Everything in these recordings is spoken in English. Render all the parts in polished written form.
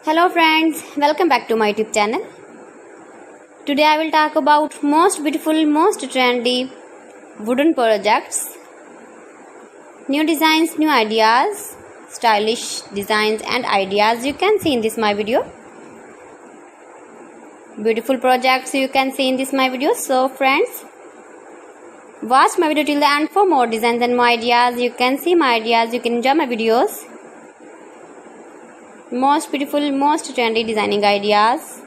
Hello friends, welcome back to my YouTube channel. Today I will talk about most beautiful, most trendy wooden projects, new designs, new ideas, stylish designs and ideas you can see in this my video. Beautiful projects you can see in this my video. So friends, watch my video till the end for more designs and more ideas. You can see my ideas, you can enjoy my videos. Most beautiful, most trendy designing ideas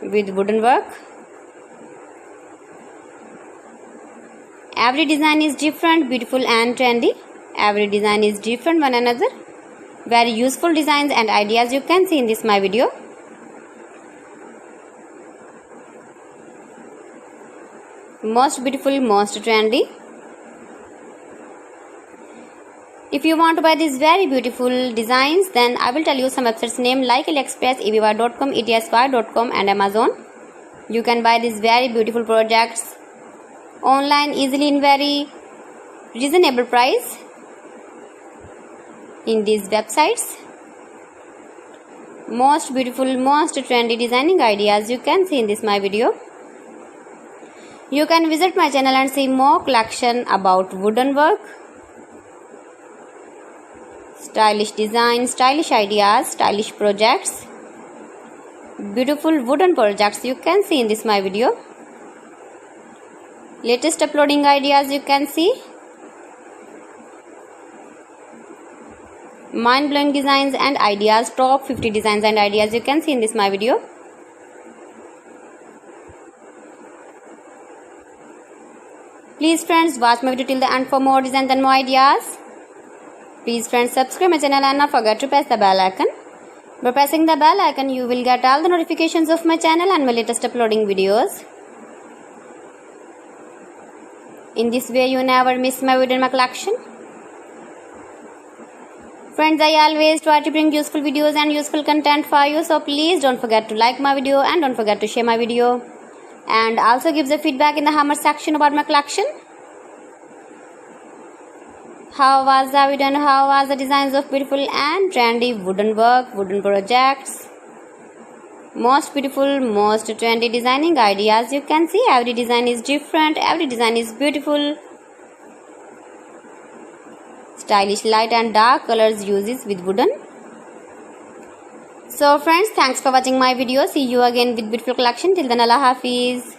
with wooden work. Every design is different, beautiful and trendy. Every design is different one another. Very useful designs and ideas you can see in this my video. Most beautiful, most trendy. If you want to buy these very beautiful designs, then I will tell you some websites name like AliExpress, eBay.com, etsy.com and Amazon. You can buy these very beautiful projects online easily in very reasonable price in these websites. Most beautiful, most trendy designing ideas you can see in this my video. You can visit my channel and see more collection about wooden work, stylish design, stylish ideas, stylish projects, beautiful wooden projects you can see in this my video. Latest uploading ideas you can see. Mind-blowing designs and ideas, top 50 designs and ideas you can see in this my video. Please friends, watch my video till the end for more designs and more ideas. Please friends, subscribe my channel and not forget to press the bell icon. By pressing the bell icon, you will get all the notifications of my channel and my latest uploading videos. In this way, you never miss my video in my collection. Friends, I always try to bring useful videos and useful content for you. So please don't forget to like my video and don't forget to share my video. And also give the feedback in the comment section about my collection. How was the video and how was the designs of beautiful and trendy wooden work, wooden projects? Most beautiful, most trendy designing ideas you can see. Every design is different, every design is beautiful. Stylish light and dark colors uses with wooden. So friends, thanks for watching my video. See you again with beautiful collection. Till then, Allah Hafiz.